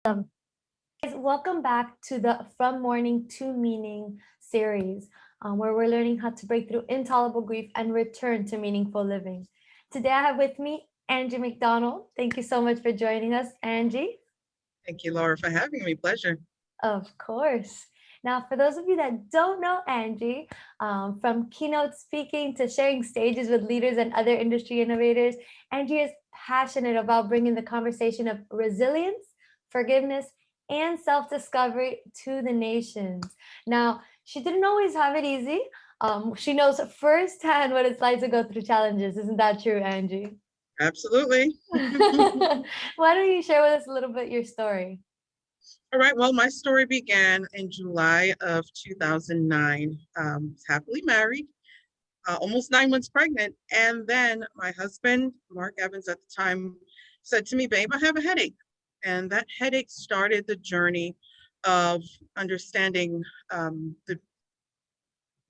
Guys, welcome back to the From Mourning to Meaning series, where we're learning how to break through intolerable grief and return to meaningful living. Today, I have with me Angie McDonald. Thank you so much for joining us, Angie. Thank you, Laura, for having me. Pleasure. Of course. Now, for those of you that don't know Angie, from keynote speaking to sharing stages with leaders and other industry innovators, Angie is passionate about bringing the conversation of resilience, forgiveness, and self-discovery to the nations. Now, she didn't always have it easy. She knows firsthand what it's like to go through challenges. Isn't that true, Angie? Absolutely. Why don't you share with us a little bit your story? All right. Well, my story began in July of 2009. Happily married, almost 9 months pregnant. And then my husband, Mark Evans at the time, said to me, "Babe, I have a headache." And that headache started the journey of understanding the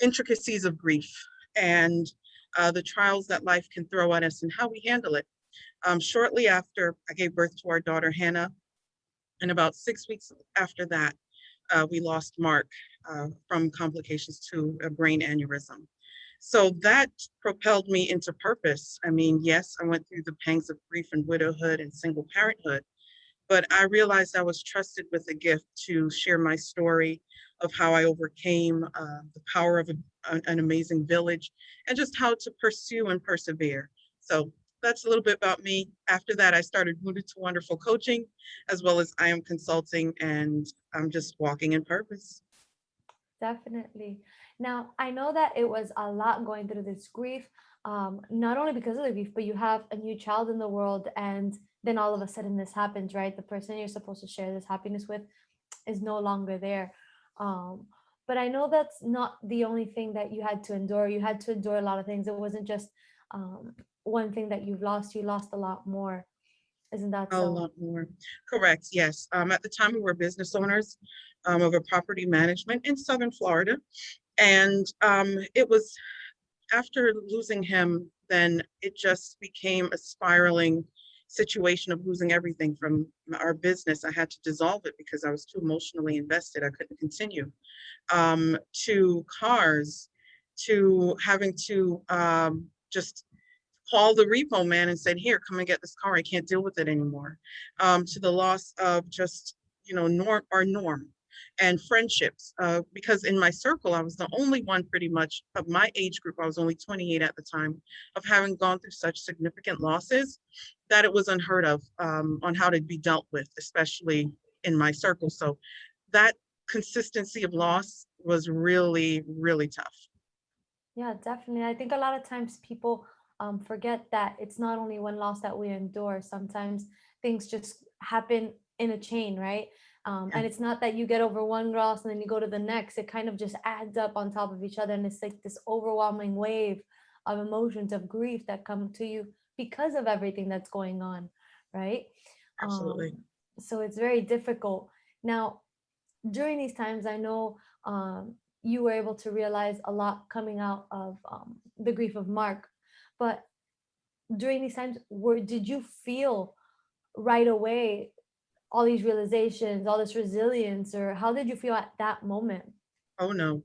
intricacies of grief and the trials that life can throw at us and how we handle it. Shortly after I gave birth to our daughter, Hannah, and about 6 weeks after that, we lost Mark from complications to a brain aneurysm. So that propelled me into purpose. I mean, yes, I went through the pangs of grief and widowhood and single parenthood, but I realized I was trusted with a gift to share my story of how I overcame the power of an amazing village and just how to pursue and persevere. So that's a little bit about me. After that, I started Rooted to Wonderful coaching, as well as I am consulting, and I'm just walking in purpose. Definitely. Now, I know that it was a lot going through this grief, not only because of the grief, but you have a new child in the world, and then all of a sudden this happens, right? The person you're supposed to share this happiness with is no longer there. But I know that's not the only thing that you had to endure. You had to endure a lot of things. It wasn't just one thing that you lost a lot more. Isn't that A so? lot more. Correct, yes. At the time, we were business owners of a property management in Southern Florida. And it was after losing him, then it just became a spiraling situation of losing everything from our business. I had to dissolve it because I was too emotionally invested. I couldn't continue. To cars, to having to just call the repo man and said, "Here, come and get this car. I can't deal with it anymore." To the loss of just, our norm and friendships. Because in my circle, I was the only one pretty much of my age group. I was only 28 at the time, of having gone through such significant losses that it was unheard of on how to be dealt with, especially in my circle. So that consistency of loss was really, really tough. Yeah, definitely. I think a lot of times people forget that it's not only one loss that we endure. Sometimes things just happen in a chain, right? Yeah, And it's not that you get over one loss and then you go to the next. It kind of just adds up on top of each other. And it's like this overwhelming wave of emotions, of grief that come to you because of everything that's going on, right? absolutely. Um, so it's very difficult. Now, during these times, I know you were able to realize a lot coming out of the grief of Mark, but during these times, did you feel right away all these realizations, all this resilience, or how did you feel at that moment? Oh no,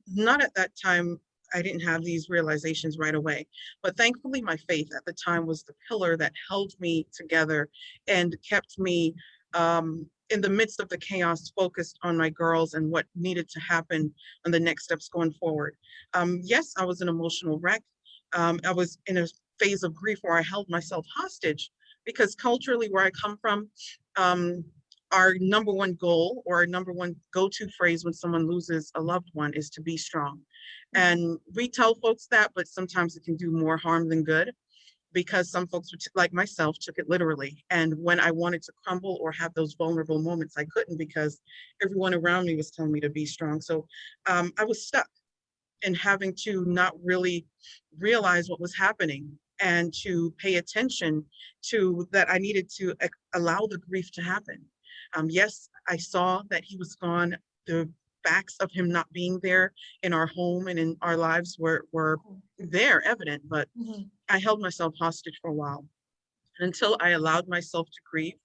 not at that time. I didn't have these realizations right away, but thankfully my faith at the time was the pillar that held me together and kept me in the midst of the chaos focused on my girls and what needed to happen and the next steps going forward. Yes, I was an emotional wreck. I was in a phase of grief where I held myself hostage because culturally where I come from, um, our number one goal or our number one go-to phrase when someone loses a loved one is to be strong. And we tell folks that, but sometimes it can do more harm than good because some folks, like myself, took it literally. And when I wanted to crumble or have those vulnerable moments, I couldn't because everyone around me was telling me to be strong. So I was stuck in having to not really realize what was happening and to pay attention to that I needed to allow the grief to happen. Yes, I saw that he was gone. The facts of him not being there in our home and in our lives were there, evident, but Mhm. I held myself hostage for a while until I allowed myself to grieve.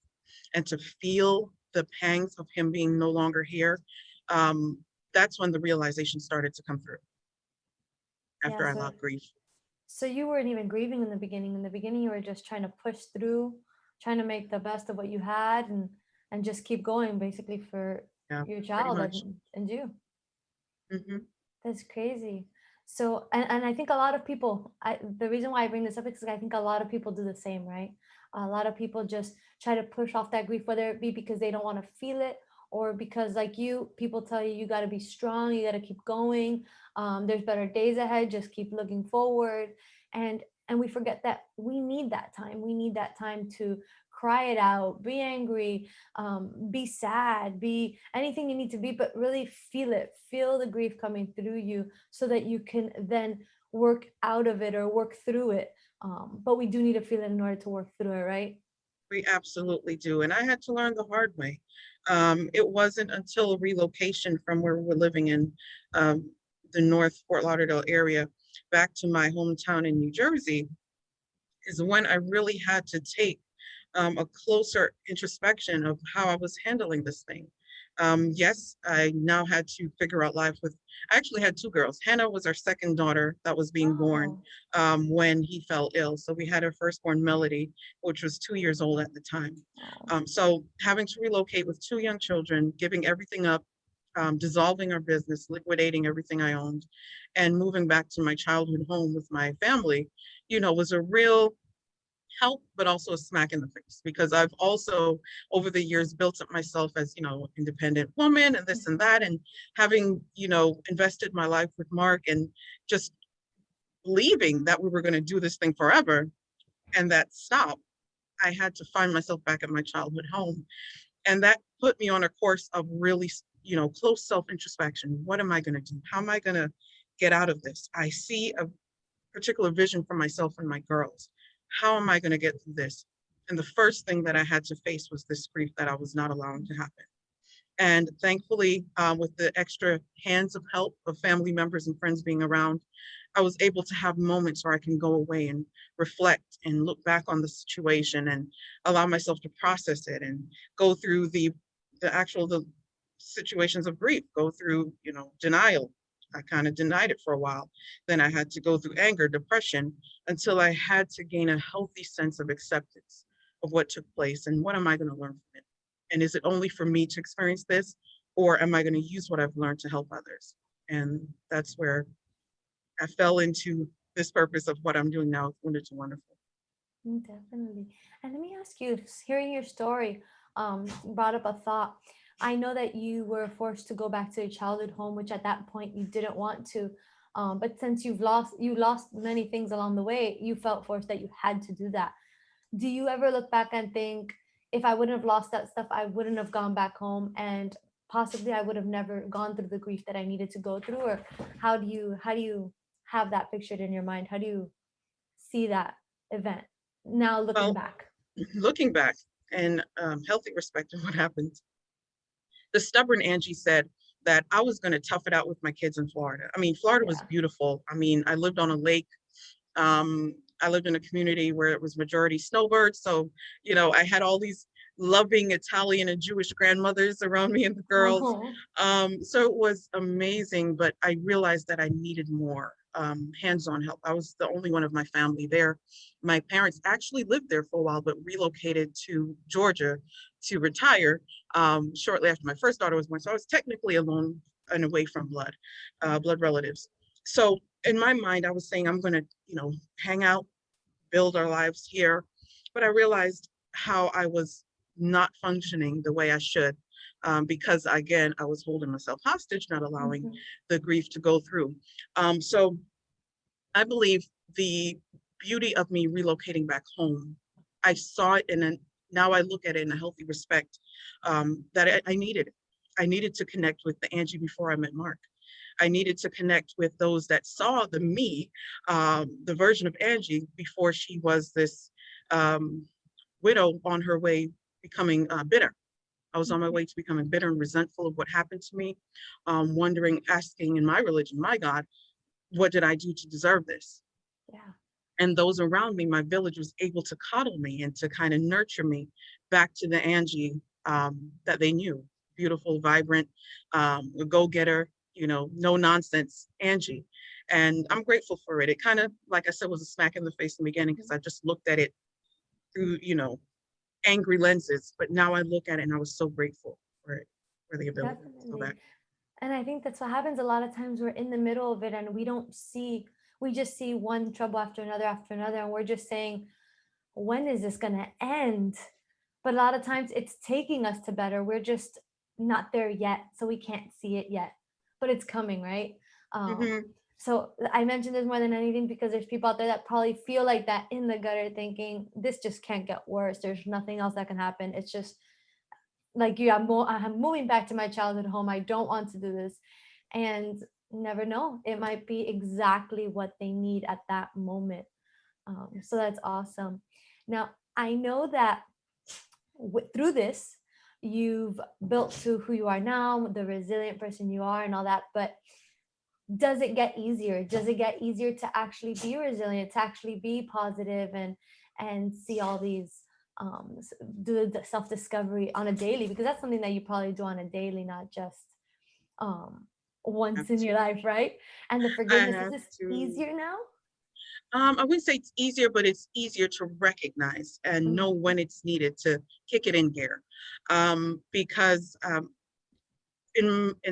and to feel the pangs of him being no longer here, that's when the realization started to come through Yeah. after I allowed grief. So you weren't even grieving in the beginning. In the beginning, you were just trying to push through, trying to make the best of what you had, and just keep going, basically, for Yeah, your pretty child much. and you. Hmm. That's crazy. So, and I think a lot of people, the reason why I bring this up is because I think a lot of people do the same, right? A lot of people just try to push off that grief, whether it be because they don't want to feel it, or because, like you, people tell you, you got to be strong, you got to keep going. There's better days ahead, just keep looking forward. And we forget that we need that time. We need that time to cry it out, be angry, be sad, be anything you need to be, but really feel it, feel the grief coming through you so that you can then work out of it or work through it. But we do need to feel it in order to work through it, right? We absolutely do. And I had to learn the hard way. It wasn't until relocation from where we're living in the North Fort Lauderdale area back to my hometown in New Jersey is when I really had to take a closer introspection of how I was handling this thing. Yes, I now had to figure out life with, I actually had two girls. Hannah was our second daughter that was being born Oh, when he fell ill. So we had our firstborn Melody, which was 2 years old at the time. oh, So having to relocate with two young children, giving everything up, dissolving our business, liquidating everything I owned, and moving back to my childhood home with my family, was a real help, but also a smack in the face, because I've also over the years built up myself as, independent woman and this and that, and having, invested my life with Mark and just believing that we were going to do this thing forever and that stopped. I had to find myself back at my childhood home. And that put me on a course of really, close self-introspection. What am I going to do? How am I going to get out of this? I see a particular vision for myself and my girls. How am I going to get through this? And the first thing that I had to face was this grief that I was not allowing to happen. And thankfully, with the extra hands of help of family members and friends being around, I was able to have moments where I can go away and reflect and look back on the situation and allow myself to process it and go through the situations of grief, go through, denial. I kind of denied it for a while. Then I had to go through anger, depression, until I had to gain a healthy sense of acceptance of what took place and what am I going to learn from it? And is it only for me to experience this, or am I going to use what I've learned to help others? And that's where I fell into this purpose of what I'm doing now, Wounded to Wonderful. definitely. And let me ask you, hearing your story brought up a thought. I know that you were forced to go back to your childhood home, which at that point you didn't want to. But since you lost many things along the way, you felt forced that you had to do that. Do you ever look back and think, if I wouldn't have lost that stuff, I wouldn't have gone back home, and possibly I would have never gone through the grief that I needed to go through? Or how do you have that pictured in your mind? How do you see that event now looking Well, back? looking back and healthy respect of what happened, the stubborn Angie said that I was going to tough it out with my kids in Florida. I mean, Florida was Yeah. beautiful. I mean, I lived on a lake. I lived in a community where it was majority snowbirds. So, I had all these loving Italian and Jewish grandmothers around me and the girls. Oh, So it was amazing, but I realized that I needed more hands-on help. I was the only one of my family there. My parents actually lived there for a while, but relocated to Georgia to retire shortly after my first daughter was born. So I was technically alone and away from blood relatives. So in my mind, I was saying, I'm going to, hang out, build our lives here. But I realized how I was not functioning the way I should, because again, I was holding myself hostage, not allowing mhm. the grief to go through. So I believe the beauty of me relocating back home, I saw it now I look at it in a healthy respect, that I needed it. I needed to connect with the Angie before I met Mark. I needed to connect with those that saw the me, the version of Angie before she was this widow on her way becoming bitter. I was on my way to becoming bitter and resentful of what happened to me, wondering, asking in my religion, my God, what did I do to deserve this? Yeah. And those around me, my village was able to coddle me and to kind of nurture me back to the Angie that they knew. Beautiful, vibrant, a go-getter, no nonsense Angie. And I'm grateful for it. It kind of, like I said, was a smack in the face in the beginning because I just looked at it through, angry lenses. But now I look at it and I was so grateful for it, for the ability to go Definitely. back. And I think that's what happens a lot of times. We're in the middle of it and we just see one trouble after another, and we're just saying, when is this going to end? But a lot of times it's taking us to better. We're just not there yet, so we can't see it yet, but it's coming, right? Um, Hmm. so I mentioned this more than anything because there's people out there that probably feel like that in the gutter, thinking this just can't get worse. There's nothing else that can happen. It's just like you, I'm moving back to my childhood home. I don't want to do this, and never know. It might be exactly what they need at that moment. So that's awesome. Now, I know that through this, you've built to who you are now, the resilient person you are, and all that. But does it get easier? Does it get easier to actually be resilient, to actually be positive, and see all these do the self-discovery on a daily? Because that's something that you probably do on a daily, not just um, once Have in to. your life, right? And the I forgiveness, is have this to. easier now? I wouldn't say it's easier, but it's easier to recognize and know Mhm. when it's needed to kick it in gear. Because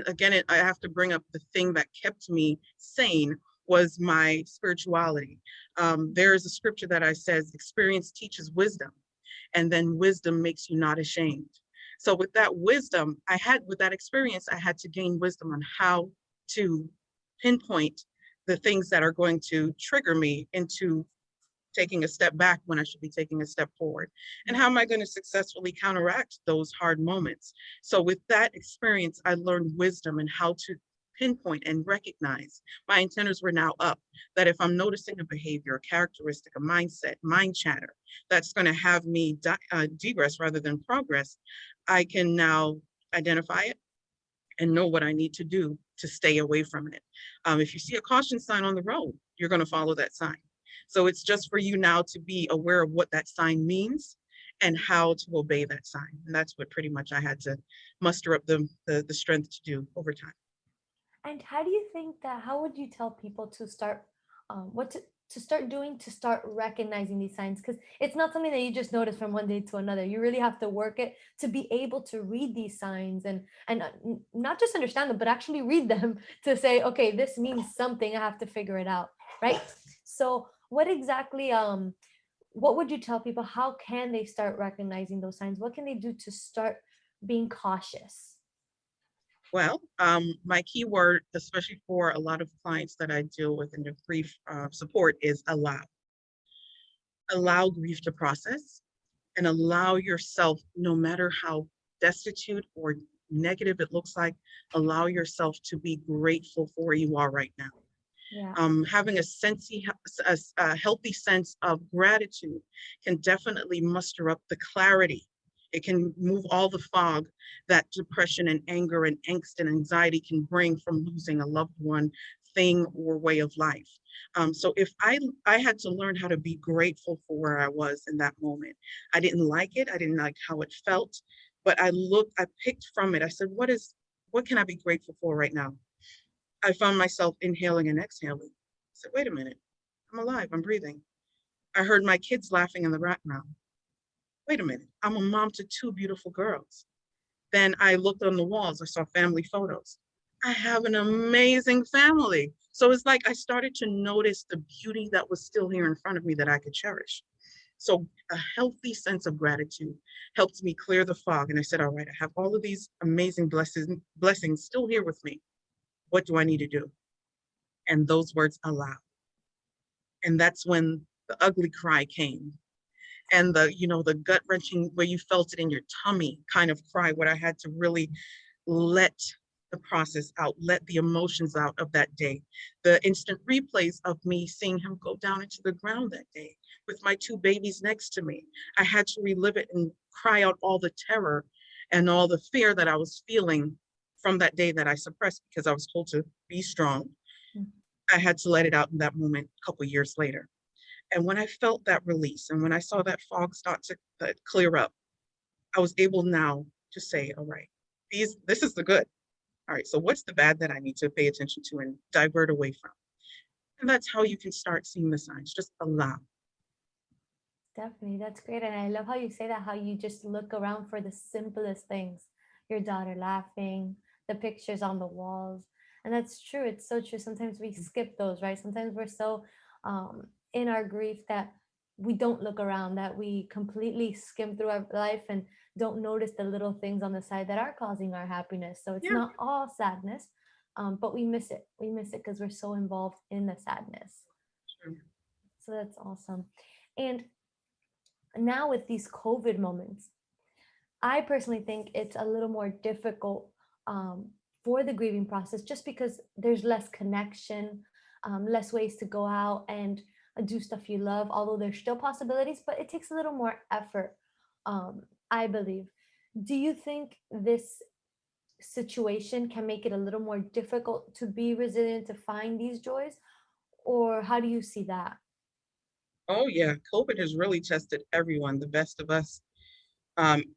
again, I have to bring up the thing that kept me sane was my spirituality. There is a scripture that I says, experience teaches wisdom, and then wisdom makes you not ashamed. So with that wisdom, with that experience, I had to gain wisdom on how to pinpoint the things that are going to trigger me into taking a step back when I should be taking a step forward. And how am I going to successfully counteract those hard moments? So with that experience, I learned wisdom and how to pinpoint and recognize. My antennas were now up, that if I'm noticing a behavior, a characteristic, a mindset, mind chatter, that's going to have me degress rather than progress, I can now identify it and know what I need to do to stay away from it. If you see a caution sign on the road, you're going to follow that sign. So it's just for you now to be aware of what that sign means and how to obey that sign. And that's what pretty much I had to muster up the strength to do over time. And how do you think that, how would you tell people to start, what to start doing to start recognizing these signs? Because it's not something that you just notice from one day to another. You really have to work it to be able to read these signs and not just understand them, but actually read them to say, okay, this means something. I have to figure it out, right? So what exactly, what would you tell people? How can they start recognizing those signs? What can they do to start being cautious? Well, my key word, especially for a lot of clients that I deal with in the grief support, is allow. Allow grief to process and allow yourself, no matter how destitute or negative it looks like, allow yourself to be grateful for where you are right now. Yeah. Having a healthy sense of gratitude can definitely muster up the clarity. It can move all the fog that depression and anger and angst and anxiety can bring from losing a loved one, thing, or way of life. So if I had to learn how to be grateful for where I was in that moment. I didn't like it. I didn't like how it felt, but I picked from it. I said, what can I be grateful for right now? I found myself inhaling and exhaling. I said, wait a minute, I'm alive, I'm breathing. I heard my kids laughing in the background. Wait a minute, I'm a mom to two beautiful girls. Then I looked on the walls, I saw family photos. I have an amazing family. So it's like I started to notice the beauty that was still here in front of me that I could cherish. So a healthy sense of gratitude helped me clear the fog. And I said, all right, I have all of these amazing blessings still here with me. What do I need to do? And those words, allow. And that's when the ugly cry came. And the gut wrenching where you felt it in your tummy kind of cry, where I had to really let the process out, let the emotions out of that day. The instant replays of me seeing him go down into the ground that day with my two babies next to me. I had to relive it and cry out all the terror and all the fear that I was feeling from that day that I suppressed because I was told to be strong. Mhm. I had to let it out in that moment a couple years later. And when I felt that release and when I saw that fog start to clear up, I was able now to say, all right, this is the good. All right, so what's the bad that I need to pay attention to and divert away from? And that's how you can start seeing the signs. Just allow. Definitely, that's great. And I love how you say that, how you just look around for the simplest things. Your daughter laughing, the pictures on the walls. And that's true. It's so true. Sometimes we skip those, right? Sometimes we're so in our grief that we don't look around, that we completely skim through our life and don't notice the little things on the side that are causing our happiness. So it's Yeah, not all sadness, but we miss it. We miss it because we're so involved in the sadness. sure. So that's awesome. And now with these COVID moments, I personally think it's a little more difficult for the grieving process just because there's less connection, less ways to go out and do stuff you love, although there's still possibilities, but it takes a little more effort, I believe. Do you think this situation can make it a little more difficult to be resilient, to find these joys? Or how do you see that? Oh yeah, COVID has really tested everyone, the best of us,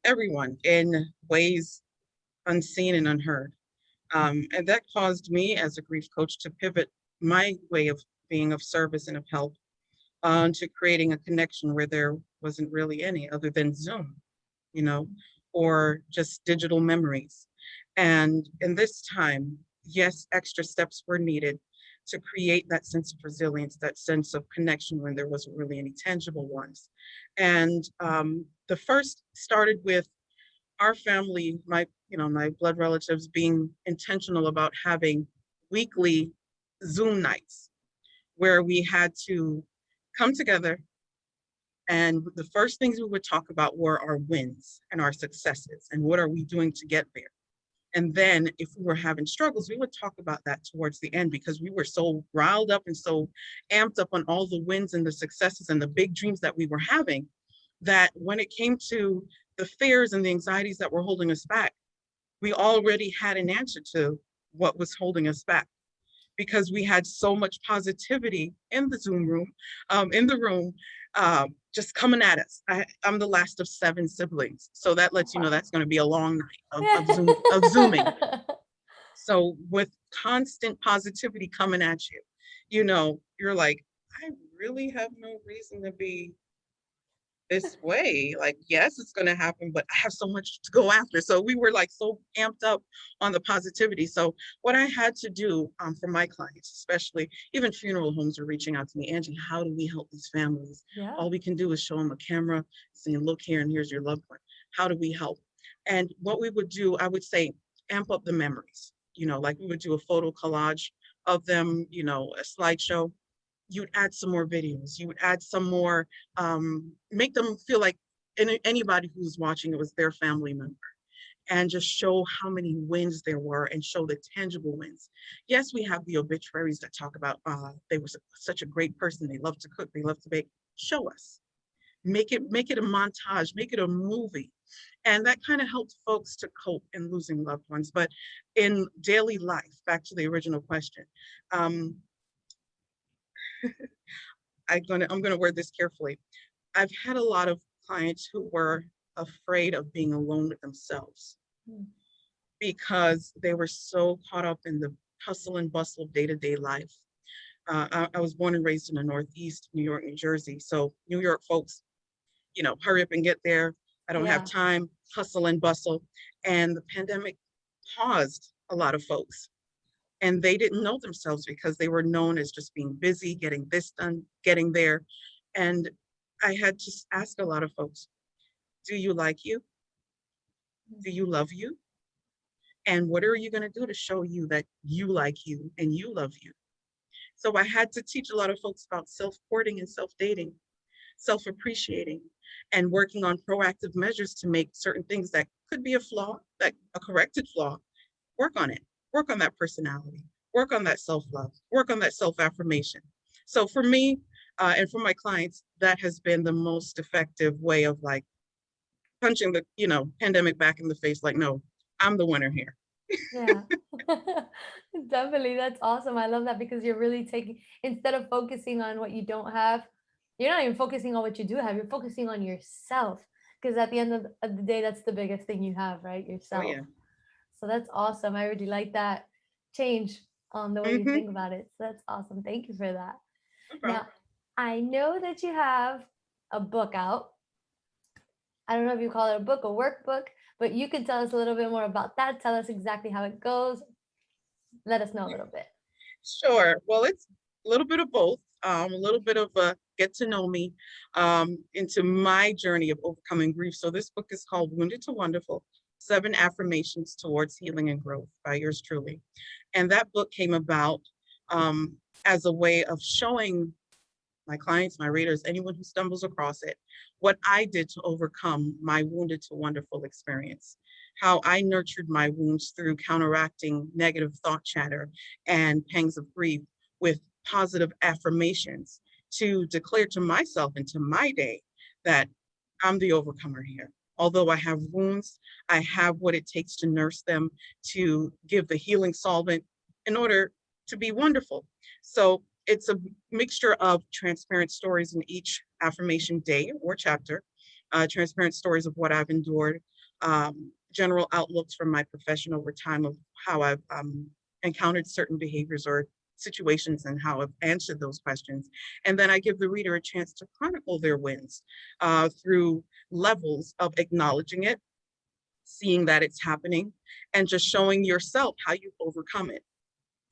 everyone in ways unseen and unheard. And that caused me as a grief coach to pivot my way of being of service and of help to creating a connection where there wasn't really any other than Zoom, you know, or just digital memories. And in this time, yes, extra steps were needed to create that sense of resilience, that sense of connection when there wasn't really any tangible ones. And the first started with our family, my blood relatives being intentional about having weekly Zoom nights where we had to come together, and the first things we would talk about were our wins and our successes and what are we doing to get there. And then if we were having struggles, we would talk about that towards the end because we were so riled up and so amped up on all the wins and the successes and the big dreams that we were having, that when it came to the fears and the anxieties that were holding us back, we already had an answer to what was holding us back because we had so much positivity in the Zoom room, in the room, just coming at us. I'm the last of 7 siblings, so that lets you know Wow. that's going to be a long night of zooming. So with constant positivity coming at you, you're like, I really have no reason to be this way. Like, yes, it's going to happen, but I have so much to go after. So we were like so amped up on the positivity. So what I had to do for my clients, especially even funeral homes are reaching out to me, Angie, how do we help these families? Yeah. All we can do is show them a camera saying, look here, and here's your loved one. How do we help? And what we would do, I would say, amp up the memories, like we would do a photo collage of them, a slideshow. You'd add some more videos, you would add some more, make them feel like anybody who's watching it was their family member, and just show how many wins there were and show the tangible wins. Yes, we have the obituaries that talk about they were such a great person, they love to cook, they love to bake. Show us, make it a montage, make it a movie. And that kind of helped folks to cope in losing loved ones. But in daily life, back to the original question, um, I'm gonna word this carefully. I've had a lot of clients who were afraid of being alone with themselves Mm. because they were so caught up in the hustle and bustle of day-to-day life. I was born and raised in the Northeast, New York, New Jersey. So New York folks, hurry up and get there. I don't have Yeah. time, hustle and bustle. And the pandemic paused a lot of folks, and they didn't know themselves because they were known as just being busy, getting this done, getting there. And I had to ask a lot of folks, do you like you? Do you love you? And what are you going to do to show you that you like you and you love you? So I had to teach a lot of folks about self-courting and self-dating, self-appreciating, and working on proactive measures to make certain things that could be a flaw, that a corrected flaw, work on it, work on that personality, work on that self-love, work on that self-affirmation. So for me, and for my clients, that has been the most effective way of like punching the, pandemic back in the face. Like, no, I'm the winner here. Yeah. Definitely. That's awesome. I love that because you're really taking, instead of focusing on what you don't have, you're not even focusing on what you do have, you're focusing on yourself because at the end of the day, that's the biggest thing you have, right? Oh Yourself. yeah. So that's awesome. I really like that change on the way you Mm-hmm. think about it. So that's awesome. Thank you for that. No problem. Now, I know that you have a book out. I don't know if you call it a book, a workbook, but you can tell us a little bit more about that. Tell us exactly how it goes. Let us know a little bit. Sure. Well, it's a little bit of both. A little bit of a get to know me into my journey of overcoming grief. So this book is called Wounded to Wonderful: 7 Affirmations Towards Healing and Growth by yours truly. And that book came about as a way of showing my clients, my readers, anyone who stumbles across it, what I did to overcome my wounded to wonderful experience, how I nurtured my wounds through counteracting negative thought chatter and pangs of grief with positive affirmations to declare to myself and to my day that I'm the overcomer here. Although I have wounds, I have what it takes to nurse them, to give the healing solvent in order to be wonderful. So it's a mixture of transparent stories in each affirmation day or chapter, transparent stories of what I've endured, general outlooks from my profession over time of how I've encountered certain behaviors or situations and how I've answered those questions. And then I give the reader a chance to chronicle their wins through levels of acknowledging it, seeing that it's happening, and just showing yourself how you've overcome it,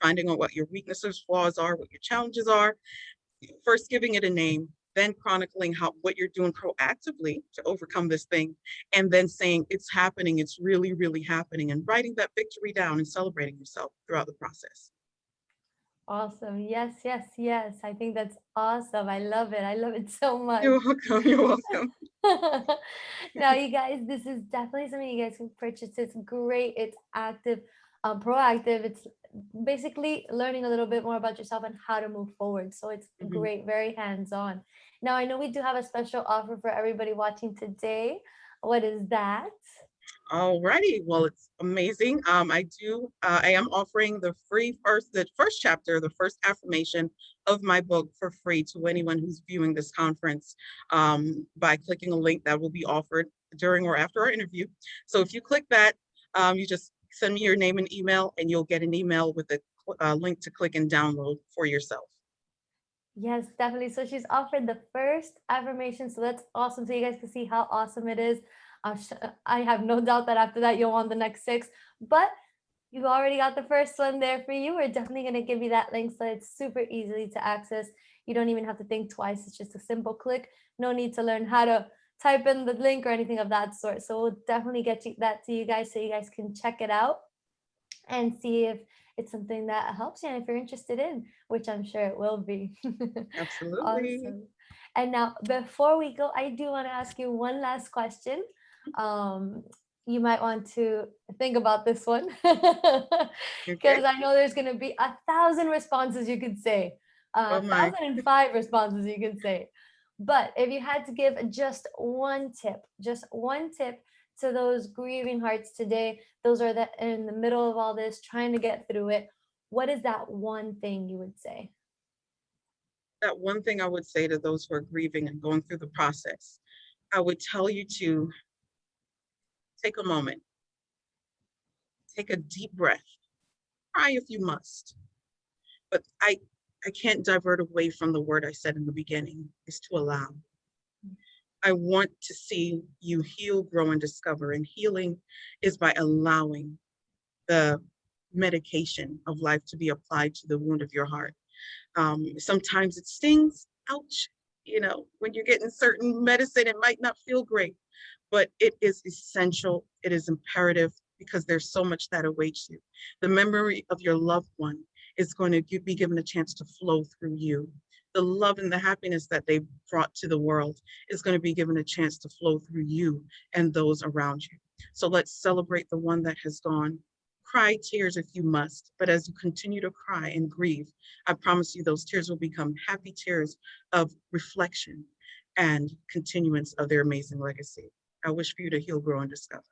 finding out what your weaknesses, flaws are, what your challenges are, first giving it a name, then chronicling what you're doing proactively to overcome this thing, and then saying it's happening, it's really, really happening, and writing that victory down and celebrating yourself throughout the process. Awesome. Yes, yes, yes. I think that's awesome. I love it. I love it so much. You're welcome. You're welcome. Now, you guys, this is definitely something you guys can purchase. It's great. It's active, proactive. It's basically learning a little bit more about yourself and how to move forward. So it's Mhm. great, very hands-on. Now, I know we do have a special offer for everybody watching today. What is that? Alrighty, well, it's amazing. I am offering the first chapter, the first affirmation of my book for free to anyone who's viewing this conference by clicking a link that will be offered during or after our interview. So if you click that, you just send me your name and email, and you'll get an email with a link to click and download for yourself. Yes, definitely. So she's offered the first affirmation. So that's awesome. So you guys can see how awesome it is. I have no doubt that after that, you'll want the next 6. But you already got the first one there for you. We're definitely going to give you that link so it's super easily to access. You don't even have to think twice. It's just a simple click. No need to learn how to type in the link or anything of that sort. So we'll definitely get that to you guys so you guys can check it out and see if it's something that helps you and if you're interested in, which I'm sure it will be. Absolutely. Awesome. And now, before we go, I do want to ask you one last question. Um, you might want to think about this one Okay. because I know there's going to be 1,000 responses you could say, Oh my. 1,005 responses you could say. But if you had to give just one tip to those grieving hearts today, those are in the middle of all this, trying to get through it, what is that one thing you would say? That one thing I would say to those who are grieving and going through the process, I would tell you to take a moment, take a deep breath, cry if you must. But I can't divert away from the word I said in the beginning, is to allow. I want to see you heal, grow, and discover. And healing is by allowing the medication of life to be applied to the wound of your heart. Sometimes it stings, ouch. When you're getting certain medicine, it might not feel great, but it is essential. It is imperative because there's so much that awaits you. The memory of your loved one is going to be given a chance to flow through you. The love and the happiness that they brought to the world is going to be given a chance to flow through you and those around you. So let's celebrate the one that has gone. Cry tears if you must, but as you continue to cry and grieve, I promise you those tears will become happy tears of reflection and continuance of their amazing legacy. I wish for you to heal, grow, and discover.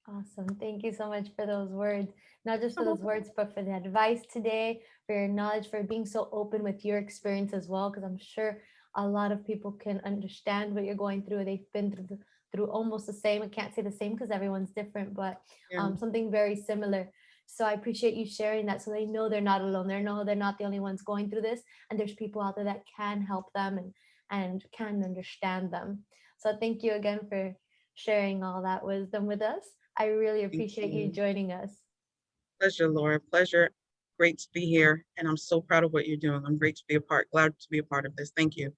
Awesome. Thank you so much for those words. Not just for You're those welcome. words, but for the advice today, for your knowledge, for being so open with your experience as well. Because I'm sure a lot of people can understand what you're going through. They've been through almost the same. I can't say the same because everyone's different, but Yeah. something very similar. So I appreciate you sharing that, so they know they're not alone. They know they're not the only ones going through this, and there's people out there that can help them and can understand them. So thank you again for sharing all that wisdom with us. I really Thank appreciate you you. joining us. Pleasure, Laura. Pleasure. Great to be here. And I'm so proud of what you're doing. I'm great to be a part, glad to be a part of this. Thank you.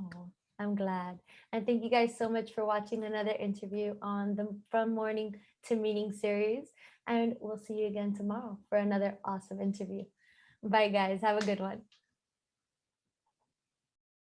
Oh, I'm glad. And thank you guys so much for watching another interview on the From Morning to Meeting series. And we'll see you again tomorrow for another awesome interview. Bye, guys. Have a good one.